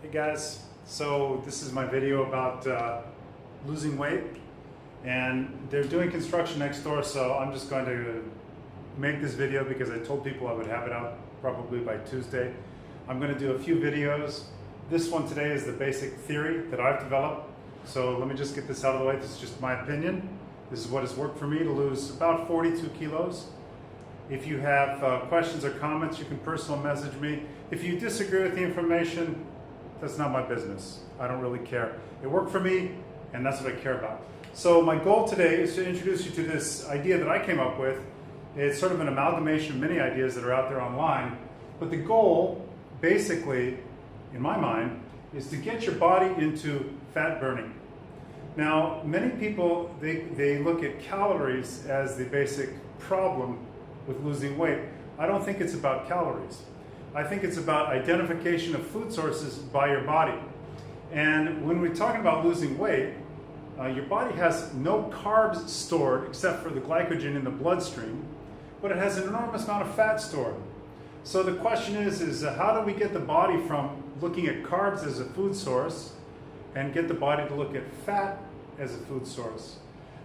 Hey guys, so this is my video about losing weight, and they're doing construction next door, so I'm just going to make this video because I told people I would have it out probably by Tuesday. I'm going to do a few videos. This one today is the basic theory that I've developed, so let me just get this out of the way. This is just my opinion. This is what has worked for me to lose about 42 kilos. If you have questions or comments, you can personal message me. If you disagree with the information, that's not my business. I don't really care. It worked for me, and that's what I care about. So my goal today is to introduce you to this idea that I came up with. It's sort of an amalgamation of many ideas that are out there online. But the goal, basically, in my mind, is to get your body into fat burning. Now, many people, they look at calories as the basic problem with losing weight. I don't think it's about calories. I think it's about identification of food sources by your body. And when we're talking about losing weight, your body has no carbs stored except for the glycogen in the bloodstream, but it has an enormous amount of fat stored. So the question is how do we get the body from looking at carbs as a food source and get the body to look at fat as a food source?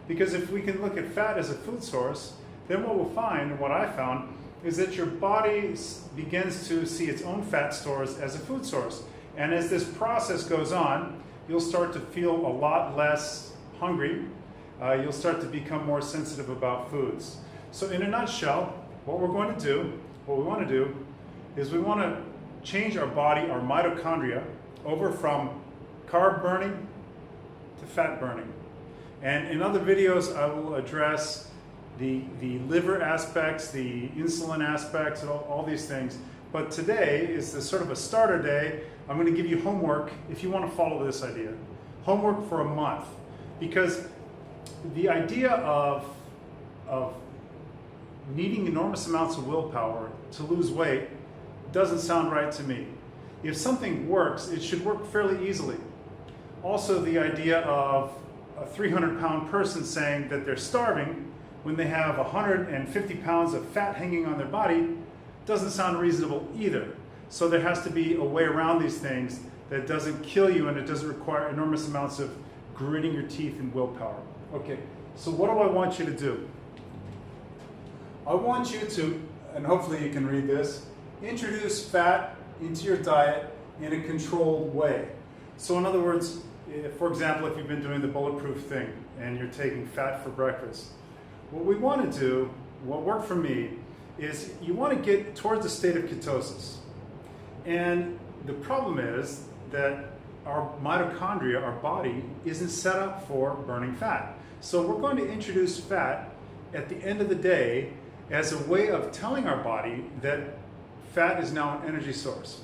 Because if we can look at fat as a food source, then what we'll find, and what I found, is that your body begins to see its own fat stores as a food source. And as this process goes on, you'll start to feel a lot less hungry. You'll start to become more sensitive about foods. So in a nutshell, what we want to do, is we want to change our body, our mitochondria, over from carb burning to fat burning. And in other videos, I will address the liver aspects, the insulin aspects, and all these things. But today is the sort of a starter day. I'm going to give you homework if you want to follow this idea. Homework for a month. Because the idea of needing enormous amounts of willpower to lose weight doesn't sound right to me. If something works, it should work fairly easily. Also, the idea of a 300-pound person saying that they're starving when they have 150 pounds of fat hanging on their body doesn't sound reasonable either. So there has to be a way around these things that doesn't kill you and it doesn't require enormous amounts of gritting your teeth and willpower. Okay, so what do I want you to do? I want you to, and hopefully you can read this, introduce fat into your diet in a controlled way. So in other words, for example, if you've been doing the bulletproof thing and you're taking fat for breakfast, what we want to do, what worked for me, is you want to get towards a state of ketosis. And the problem is that our mitochondria, our body, isn't set up for burning fat. So we're going to introduce fat at the end of the day as a way of telling our body that fat is now an energy source.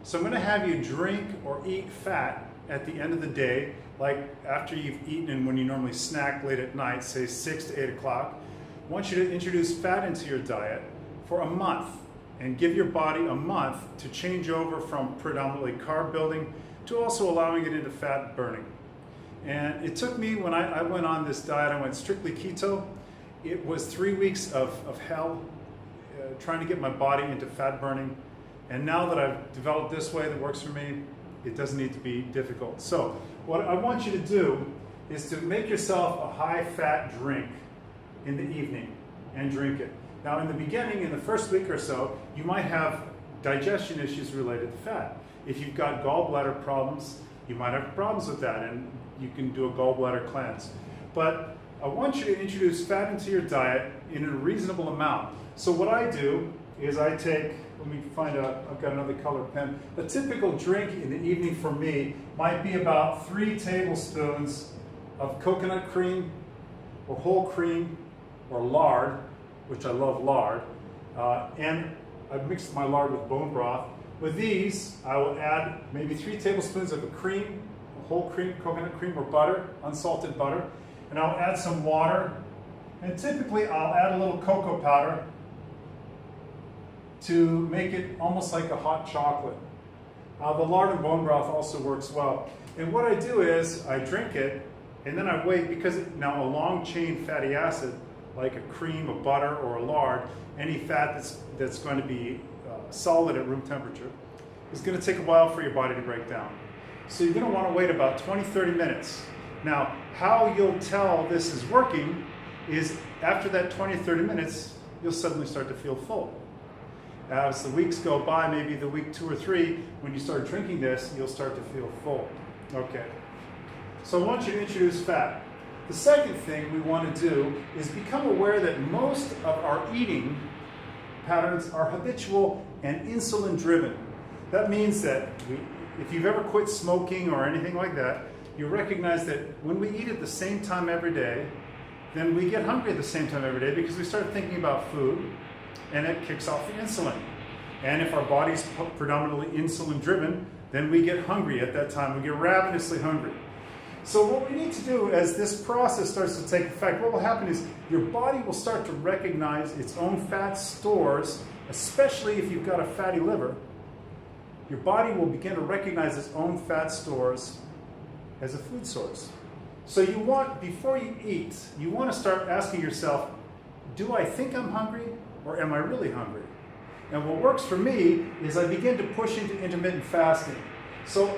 So I'm going to have you drink or eat fat at the end of the day, like after you've eaten and when you normally snack late at night, say 6 to 8 o'clock. I want you to introduce fat into your diet for a month and give your body a month to change over from predominantly carb building to also allowing it into fat burning. And it took me, when I went on this diet, I went strictly keto. It was 3 weeks of hell trying to get my body into fat burning. And now that I've developed this way that works for me, it doesn't need to be difficult. So what I want you to do is to make yourself a high-fat drink in the evening and drink it. Now in the beginning, in the first week or so, you might have digestion issues related to fat. If you've got gallbladder problems, you might have problems with that, and you can do a gallbladder cleanse. But I want you to introduce fat into your diet in a reasonable amount. So what I do is I take, let me find out, I've got another colored pen. A typical drink in the evening for me might be about 3 tablespoons of coconut cream or whole cream or lard, which I love lard, and I've mixed my lard with bone broth. With these, I will add maybe 3 tablespoons of a cream, a whole cream, coconut cream or butter, unsalted butter, and I'll add some water, and typically I'll add a little cocoa powder to make it almost like a hot chocolate. The lard and bone broth also works well. And what I do is I drink it and then I wait, because now a long chain fatty acid like a cream, a butter, or a lard, any fat that's going to be solid at room temperature, is going to take a while for your body to break down. So you're going to want to wait about 20-30 minutes. Now, how you'll tell this is working is after that 20-30 minutes, you'll suddenly start to feel full. As the weeks go by, maybe the week 2 or 3, when you start drinking this, you'll start to feel full. Okay. So I want you to introduce fat. The second thing we want to do is become aware that most of our eating patterns are habitual and insulin driven. That means that if you've ever quit smoking or anything like that, you recognize that when we eat at the same time every day, then we get hungry at the same time every day because we start thinking about food and it kicks off the insulin. And if our body's predominantly insulin driven, then we get hungry at that time. We get ravenously hungry. So what we need to do as this process starts to take effect, what will happen is your body will start to recognize its own fat stores, especially if you've got a fatty liver. Your body will begin to recognize its own fat stores as a food source. So you want, before you eat, you want to start asking yourself, do I think I'm hungry or am I really hungry? And what works for me is I begin to push into intermittent fasting. So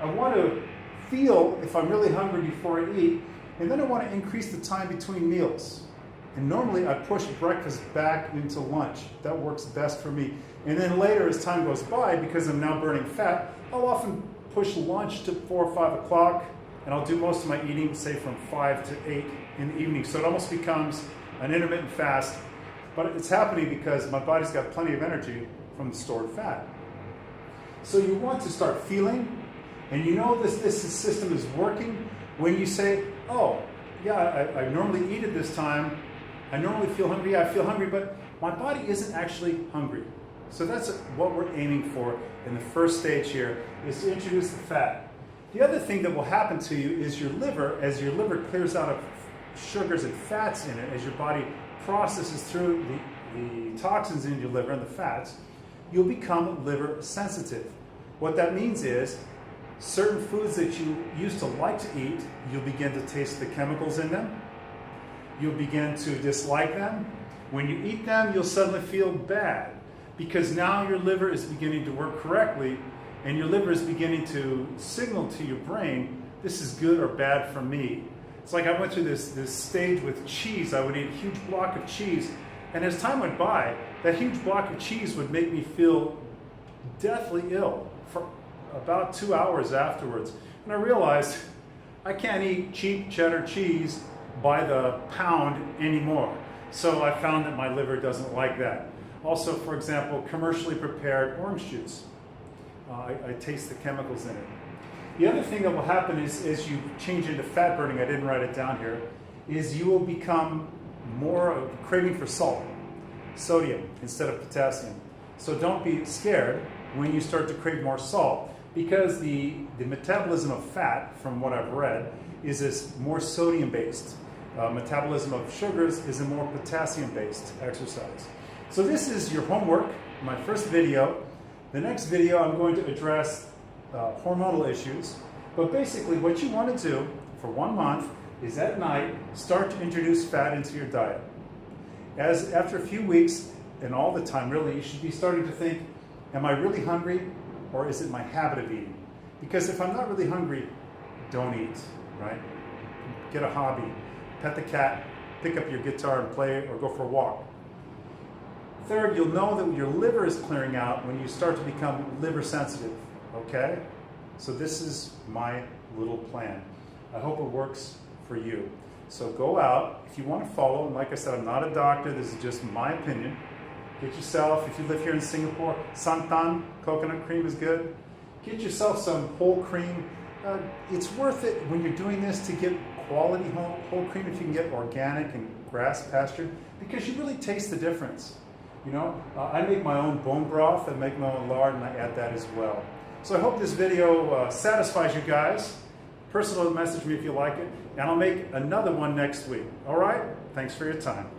I want to feel if I'm really hungry before I eat, and then I want to increase the time between meals. And normally I push breakfast back into lunch. That works best for me. And then later as time goes by, because I'm now burning fat, I'll often push lunch to 4 or 5 o'clock, and I'll do most of my eating, say from 5 to 8 in the evening. So it almost becomes an intermittent fast, but it's happening because my body's got plenty of energy from the stored fat. So you want to start feeling, and you know this system is working when you say, oh, yeah, I normally eat at this time, I normally feel hungry, I feel hungry, but my body isn't actually hungry. So that's what we're aiming for in the first stage here, is to introduce the fat. The other thing that will happen to you is your liver, as your liver clears out of sugars and fats in it, as your body processes through the toxins in your liver and the fats, you'll become liver sensitive. What that means is certain foods that you used to like to eat, you'll begin to taste the chemicals in them. You'll begin to dislike them. When you eat them, you'll suddenly feel bad because now your liver is beginning to work correctly and your liver is beginning to signal to your brain, this is good or bad for me. It's like I went through this stage with cheese. I would eat a huge block of cheese, and as time went by, that huge block of cheese would make me feel deathly ill for about 2 hours afterwards. And I realized I can't eat cheap cheddar cheese by the pound anymore. So I found that my liver doesn't like that. Also, for example, commercially prepared orange juice. I taste the chemicals in it. The other thing that will happen is as you change into fat burning, I didn't write it down here, is you will become more of a craving for salt, sodium instead of potassium. So don't be scared when you start to crave more salt, because the metabolism of fat, from what I've read, is this more sodium-based. Metabolism of sugars is a more potassium-based exercise. So this is your homework, my first video. The next video I'm going to address hormonal issues, but basically what you want to do for 1 month is at night start to introduce fat into your diet. As after a few weeks, and all the time really, you should be starting to think, am I really hungry or is it my habit of eating? Because if I'm not really hungry, don't eat, right? Get a hobby, pet the cat, pick up your guitar and play or go for a walk. Third, you'll know that your liver is clearing out when you start to become liver sensitive, okay? So this is my little plan. I hope it works for you. So go out, if you want to follow, and like I said, I'm not a doctor, this is just my opinion. Get yourself, if you live here in Singapore, santan, coconut cream is good. Get yourself some whole cream. It's worth it when you're doing this to get quality whole cream if you can get organic and grass pastured, because you really taste the difference. You know, I make my own bone broth, I make my own lard, and I add that as well. So I hope this video satisfies you guys. Personally message me if you like it, and I'll make another one next week. All right? Thanks for your time.